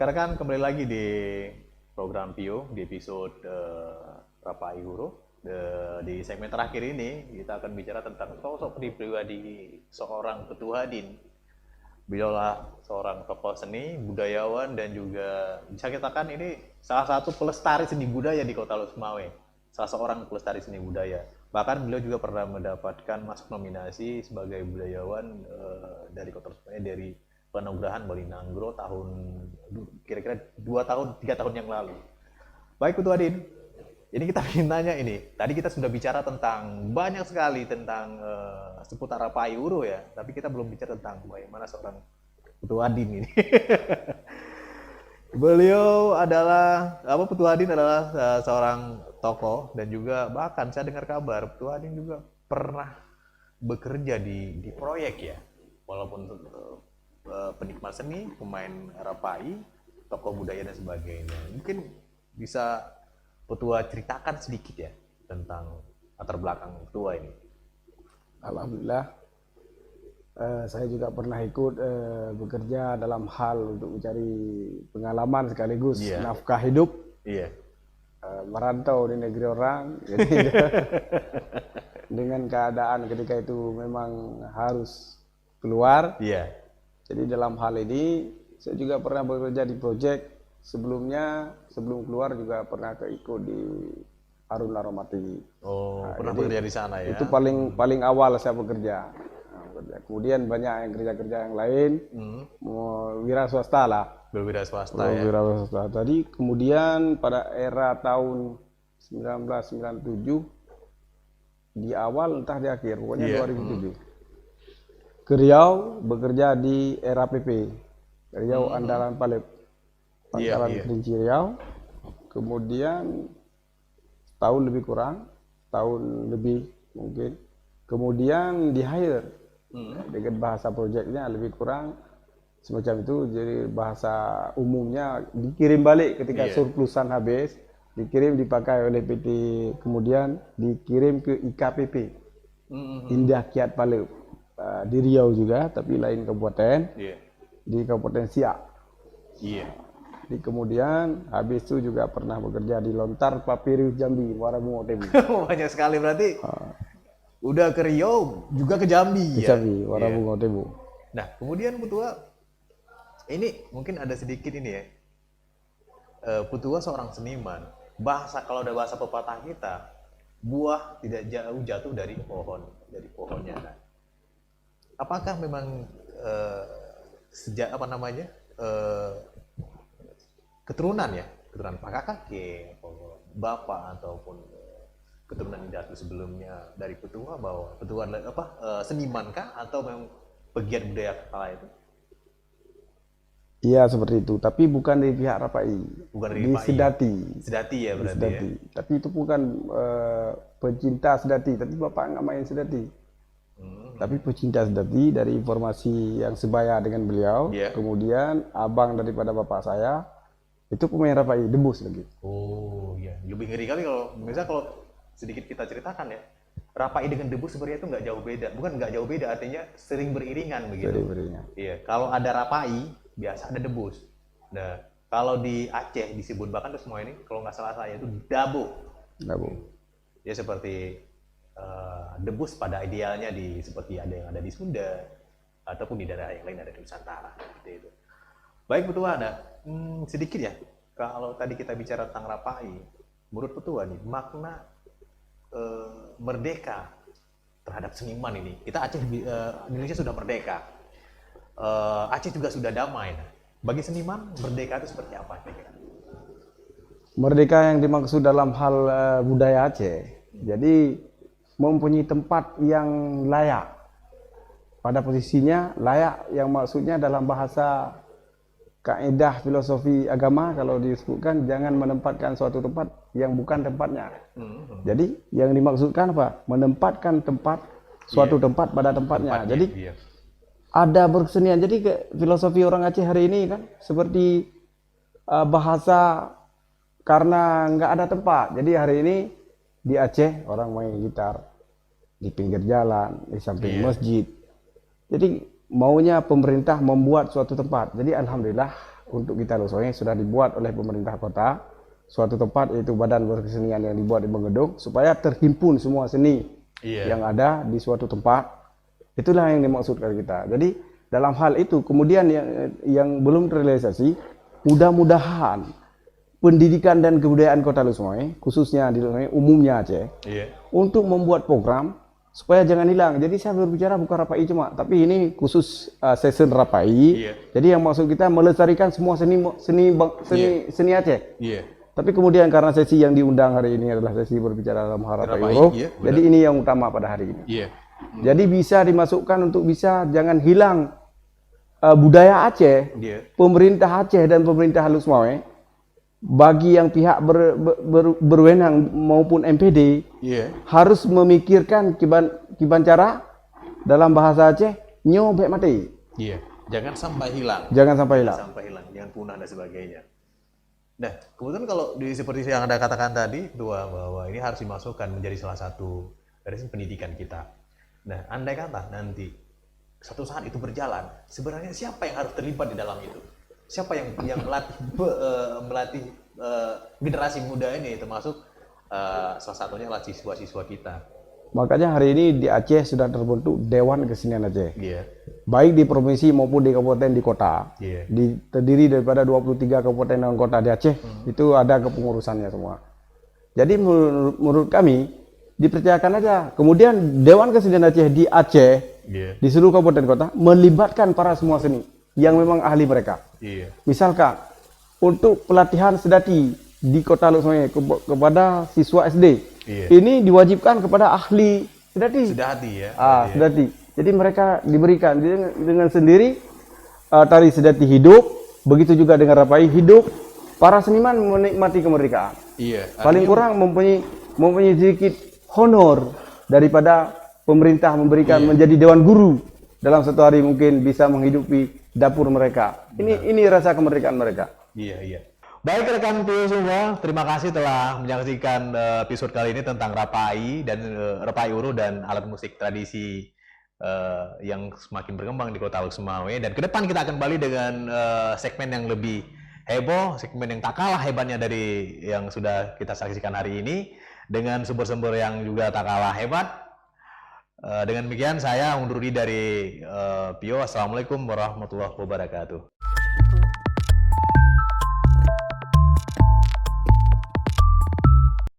rekan-rekan, kembali lagi di program Pio di episode Rapai Huruf. Di segmen terakhir ini kita akan bicara tentang sosok pribadi seorang Putu Hadin. Beliaulah seorang tokoh seni, budayawan, dan juga bisa kita katakan ini salah satu pelestari seni budaya di Kota Losmawe. Salah seorang pelestari seni budaya. Bahkan beliau juga pernah mendapatkan masuk nominasi sebagai budayawan dari Kota Losmawe dari penganugerahan Bali Nanggro tahun kira-kira 3 tahun yang lalu. Baik Putu Hadin, ini kita ingin nanya ini. Tadi kita sudah bicara tentang banyak sekali tentang seputar Rapai Huruf ya, tapi kita belum bicara tentang bagaimana seorang Putu Hadin ini. Beliau adalah Putu Hadin adalah seorang tokoh dan juga bahkan saya dengar kabar Putu Hadin juga pernah bekerja di proyek ya, walaupun penikmat seni, pemain Rapai, tokoh budaya dan sebagainya. Mungkin bisa Putua ceritakan sedikit ya tentang latar belakang Putua ini. Alhamdulillah, saya juga pernah ikut bekerja dalam hal untuk mencari pengalaman sekaligus nafkah hidup. Merantau di negeri orang, jadi dengan keadaan ketika itu memang harus keluar. Jadi dalam hal ini saya juga pernah bekerja di proyek sebelumnya, sebelum keluar juga pernah ikut di Harun Laromati. Pernah bekerja di sana ya? Itu paling awal saya bekerja. Kemudian banyak yang kerja yang lain, wira swasta lah. Berwira swasta ya? Wira swasta. Tadi kemudian pada era tahun 1997, di awal entah di akhir, pokoknya 2007. Ke Riau bekerja di RAPP, Riau Andalan Palep, Pangkalan Kerinci Riau. Kemudian tahun lebih kurang, tahun lebih mungkin. Kemudian di hire dengan bahasa proyeknya lebih kurang semacam itu. Jadi bahasa umumnya dikirim balik ketika surplusan habis, dikirim dipakai oleh PT, kemudian dikirim ke IKPP, Indah Kiat Palep. Di Riau juga, tapi lain kabupaten, di Kabupaten Siak. Di kemudian habis itu juga pernah bekerja di Lontar Papirus Jambi, Muara Bungo Tebu. Banyak sekali berarti. Udah ke Riau juga ke Jambi ya. Jambi, Muara Bungo Tebu. Nah kemudian Putua, ini mungkin ada sedikit ini ya. Putua seorang seniman. Kalau ada bahasa pepatah kita, buah tidak jauh jatuh dari pohonnya. Nah, apakah memang keturunan Pak kakek, bapak ataupun keturunan Datu sebelumnya dari Putua bahwa Putua adalah seniman kah atau memang pegiat budaya kala itu? Iya seperti itu, tapi bukan dari pihak Rapai. Bukan dari di Sedati. Sedati ya berarti ya. Tapi itu bukan pecinta Sedati, tapi bapak nggak main Sedati. Tapi pecinta Sedati dari informasi yang sebaya dengan beliau. Kemudian abang daripada bapak saya itu pemain Rapai, debus lagi. Oh iya, lebih ngeri kali kalau sedikit kita ceritakan ya. Rapai dengan debus sebenarnya itu nggak jauh beda. Bukan nggak jauh beda, artinya sering beriringan begitu. Sering beriringan. Iya, kalau ada Rapai biasa ada debus. Nah, kalau di Aceh disebut bahkan itu semua ini kalau nggak salah saya itu Dabo. Ya seperti debus pada idealnya seperti ada yang ada di Sunda ataupun di daerah yang lain ada di Nusantara seperti itu. Baik Putua, sedikit ya kalau tadi kita bicara tentang Rapai, menurut Putua nih makna merdeka terhadap seniman ini. Kita Indonesia sudah merdeka, Aceh juga sudah damai. Nah, bagi seniman merdeka itu seperti apa kira-kira? Merdeka yang dimaksud dalam hal budaya Aceh, jadi mempunyai tempat yang layak pada posisinya, layak yang maksudnya dalam bahasa kaidah filosofi agama kalau disebutkan jangan menempatkan suatu tempat yang bukan tempatnya. Jadi yang dimaksudkan apa? Menempatkan suatu tempat pada tempatnya. Jadi ada berkesenian. Jadi filosofi orang Aceh hari ini kan seperti bahasa karena nggak ada tempat. Jadi hari ini di Aceh orang main gitar di pinggir jalan, di samping masjid. Jadi maunya pemerintah membuat suatu tempat. Jadi alhamdulillah untuk kita Losoe sudah dibuat oleh pemerintah kota, suatu tempat yaitu badan berkesenian yang dibuat di Benggedung supaya terhimpun semua seni yang ada di suatu tempat. Itulah yang dimaksudkan kita. Jadi dalam hal itu kemudian yang belum terrealisasi, mudah-mudahan pendidikan dan kebudayaan Kota Losoe, khususnya di Losoe, umumnya Aceh, untuk membuat program supaya jangan hilang. Jadi saya berbicara bukan Rapai cuma, tapi ini khusus season Rapai. Jadi yang maksud kita melestarikan semua seni Aceh. Tapi kemudian karena sesi yang diundang hari ini adalah sesi berbicara dalam hal Rapai Huruf, jadi ini yang utama pada hari ini. Jadi bisa dimasukkan untuk bisa jangan hilang budaya Aceh, pemerintah Aceh dan pemerintah Losoe, bagi yang pihak berwenang maupun MPD harus memikirkan kiban cara dalam bahasa Aceh nyobek mati. Jangan sampai hilang. Jangan sampai hilang. Jangan punah dan sebagainya. Nah, kemudian kalau seperti yang Anda katakan tadi, Ketua, bahwa ini harus dimasukkan menjadi salah satu dari pendidikan kita. Nah, andai kata nanti satu saat itu berjalan, sebenarnya siapa yang harus terlibat di dalam itu? Siapa yang melatih generasi muda ini, termasuk salah satunya adalah siswa-siswa kita. Makanya hari ini di Aceh sudah terbentuk Dewan Kesenian Aceh. Baik di provinsi maupun di kabupaten di kota. Terdiri daripada 23 kabupaten dan kota di Aceh, itu ada kepengurusannya semua. Jadi menurut kami dipercayakan aja. Kemudian Dewan Kesenian Aceh di Aceh, di seluruh kabupaten kota melibatkan para semua seni yang memang ahli mereka. Misalkan untuk pelatihan sedati di Kota Losoe kepada siswa SD, ini diwajibkan kepada ahli sedati. Sedati. Jadi mereka diberikan dengan sendiri tari sedati hidup, begitu juga dengan Rapai hidup. Para seniman menikmati kemerdekaan. Paling kurang mempunyai sedikit honor daripada pemerintah memberikan menjadi dewan guru dalam satu hari mungkin bisa menghidupi dapur mereka. Ini rasa kemerdekaan mereka. Baik rekan Pio semua, terima kasih telah menyaksikan episode kali ini tentang Rapai dan Rapai Huruf dan alat musik tradisi yang semakin berkembang di Kota Losoe. Dan ke depan kita akan kembali dengan segmen yang lebih heboh, segmen yang tak kalah hebatnya dari yang sudah kita saksikan hari ini, dengan sumber-sumber yang juga tak kalah hebat. Dengan demikian saya undur diri dari Pio. Assalamualaikum warahmatullahi wabarakatuh.